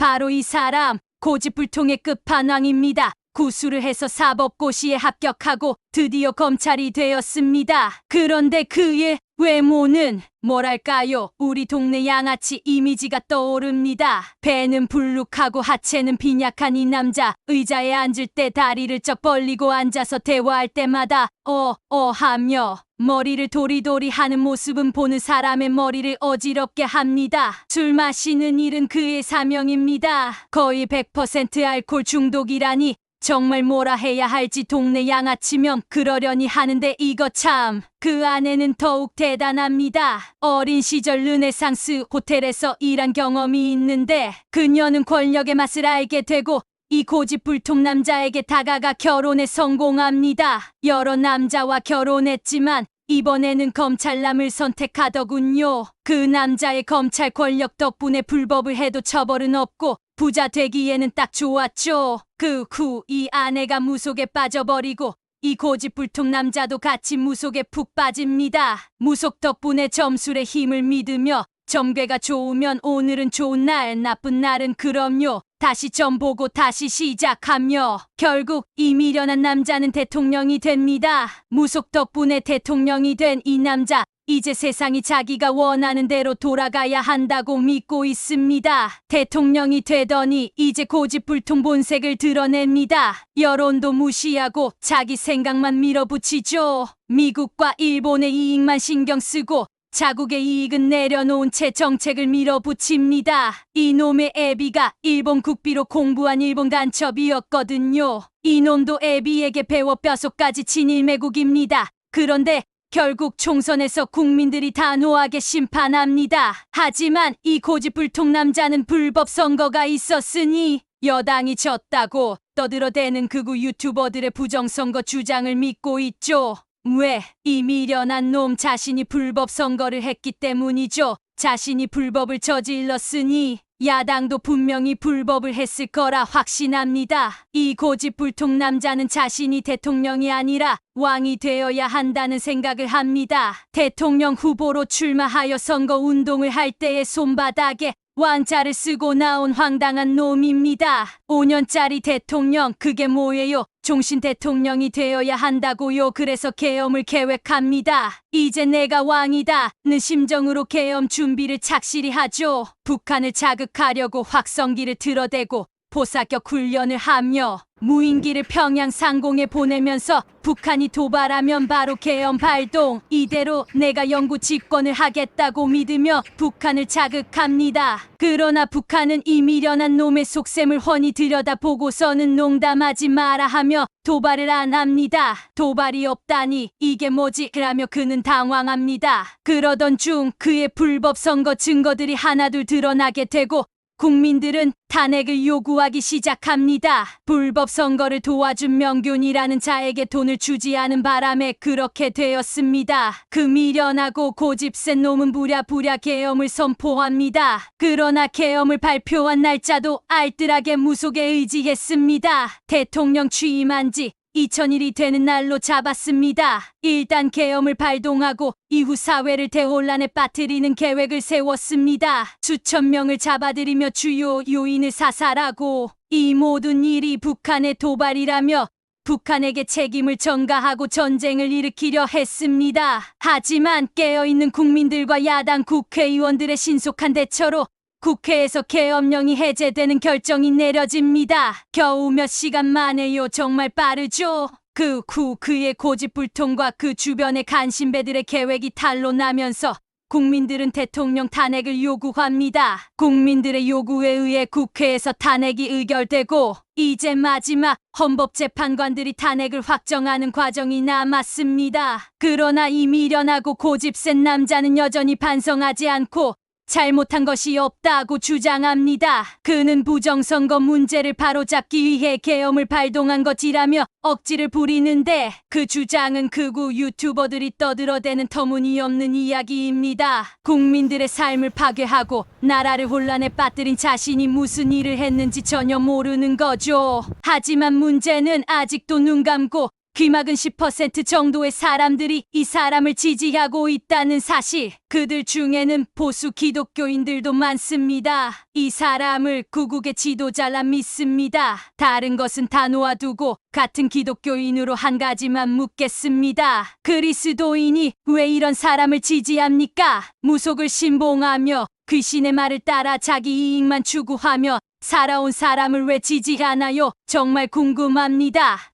바로 이 사람, 고집불통의 끝판왕입니다. 구수를 해서 사법고시에 합격하고 드디어 검찰이 되었습니다. 그런데 그의 외모는 뭐랄까요? 우리 동네 양아치 이미지가 떠오릅니다. 배는 불룩하고 하체는 빈약한 이 남자, 의자에 앉을 때 다리를 쩍 벌리고 앉아서 대화할 때마다 하며 머리를 도리도리 하는 모습은 보는 사람의 머리를 어지럽게 합니다. 술 마시는 일은 그의 사명입니다. 거의 100% 알코올 중독이라니 정말 뭐라 해야 할지 동네 양아치면 그러려니 하는데 이거 참 그 아내는 더욱 대단합니다. 어린 시절 르네상스 호텔에서 일한 경험이 있는데 그녀는 권력의 맛을 알게 되고 이 고집불통 남자에게 다가가 결혼에 성공합니다. 여러 남자와 결혼했지만 이번에는 검찰남을 선택하더군요. 그 남자의 검찰 권력 덕분에 불법을 해도 처벌은 없고 부자 되기에는 딱 좋았죠. 그 후 이 아내가 무속에 빠져버리고 이 고집불통 남자도 같이 무속에 푹 빠집니다. 무속 덕분에 점술의 힘을 믿으며 점괘가 좋으면 오늘은 좋은 날, 나쁜 날은 그럼요. 다시 점 보고 다시 시작하며 결국 이 미련한 남자는 대통령이 됩니다. 무속 덕분에 대통령이 된 이 남자, 이제 세상이 자기가 원하는 대로 돌아가야 한다고 믿고 있습니다. 대통령이 되더니 이제 고집불통 본색을 드러냅니다. 여론도 무시하고 자기 생각만 밀어붙이죠. 미국과 일본의 이익만 신경 쓰고 자국의 이익은 내려놓은 채 정책을 밀어붙입니다. 이놈의 애비가 일본 국비로 공부한 일본 간첩이었거든요. 이놈도 애비에게 배워 뼛속까지 친일매국입니다. 그런데 결국 총선에서 국민들이 단호하게 심판합니다. 하지만 이 고집불통 남자는 불법 선거가 있었으니 여당이 졌다고 떠들어대는 극우 유튜버들의 부정선거 주장을 믿고 있죠. 왜? 이 미련한 놈 자신이 불법 선거를 했기 때문이죠. 자신이 불법을 저질렀으니 야당도 분명히 불법을 했을 거라 확신합니다. 이 고집불통 남자는 자신이 대통령이 아니라 왕이 되어야 한다는 생각을 합니다. 대통령 후보로 출마하여 선거 운동을 할 때의 손바닥에 왕자를 쓰고 나온 황당한 놈입니다. 5년짜리 대통령 그게 뭐예요? 종신 대통령이 되어야 한다고요. 그래서 계엄을 계획합니다. 이제 내가 왕이다는 심정으로 계엄 준비를 착실히 하죠. 북한을 자극하려고 확성기를 들어대고 포사격 훈련을 하며 무인기를 평양 상공에 보내면서 북한이 도발하면 바로 계엄 발동. 이대로 내가 영구 집권을 하겠다고 믿으며 북한을 자극합니다. 그러나 북한은 이 미련한 놈의 속셈을 훤히 들여다보고서는 농담하지 마라 하며 도발을 안 합니다. 도발이 없다니 이게 뭐지? 라며 그는 당황합니다. 그러던 중 그의 불법 선거 증거들이 하나둘 드러나게 되고 국민들은 탄핵을 요구하기 시작합니다. 불법 선거를 도와준 명균이라는 자에게 돈을 주지 않은 바람에 그렇게 되었습니다. 그 미련하고 고집센 놈은 부랴부랴 계엄을 선포합니다. 그러나 계엄을 발표한 날짜도 알뜰하게 무속에 의지했습니다. 대통령 취임한 지 2000일이 되는 날로 잡았습니다. 일단 계엄을 발동하고 이후 사회를 대혼란에 빠뜨리는 계획을 세웠습니다. 수천 명을 잡아들이며 주요 요인을 사살하고 이 모든 일이 북한의 도발이라며 북한에게 책임을 전가하고 전쟁을 일으키려 했습니다. 하지만 깨어있는 국민들과 야당 국회의원들의 신속한 대처로 국회에서 계엄령이 해제되는 결정이 내려집니다. 겨우 몇 시간 만에요. 정말 빠르죠? 그 후 그의 고집불통과 그 주변의 간신배들의 계획이 탄로나면서 국민들은 대통령 탄핵을 요구합니다. 국민들의 요구에 의해 국회에서 탄핵이 의결되고 이제 마지막 헌법재판관들이 탄핵을 확정하는 과정이 남았습니다. 그러나 이 미련하고 고집센 남자는 여전히 반성하지 않고 잘못한 것이 없다고 주장합니다. 그는 부정선거 문제를 바로잡기 위해 계엄을 발동한 것이라며 억지를 부리는데 그 주장은 극우 유튜버들이 떠들어대는 터무니없는 이야기입니다. 국민들의 삶을 파괴하고 나라를 혼란에 빠뜨린 자신이 무슨 일을 했는지 전혀 모르는 거죠. 하지만 문제는 아직도 눈 감고 귀막은 10% 정도의 사람들이 이 사람을 지지하고 있다는 사실. 그들 중에는 보수 기독교인들도 많습니다. 이 사람을 구국의 지도자라 믿습니다. 다른 것은 다 놓아두고 같은 기독교인으로 한 가지만 묻겠습니다. 그리스도인이 왜 이런 사람을 지지합니까? 무속을 신봉하며 귀신의 말을 따라 자기 이익만 추구하며 살아온 사람을 왜 지지하나요? 정말 궁금합니다.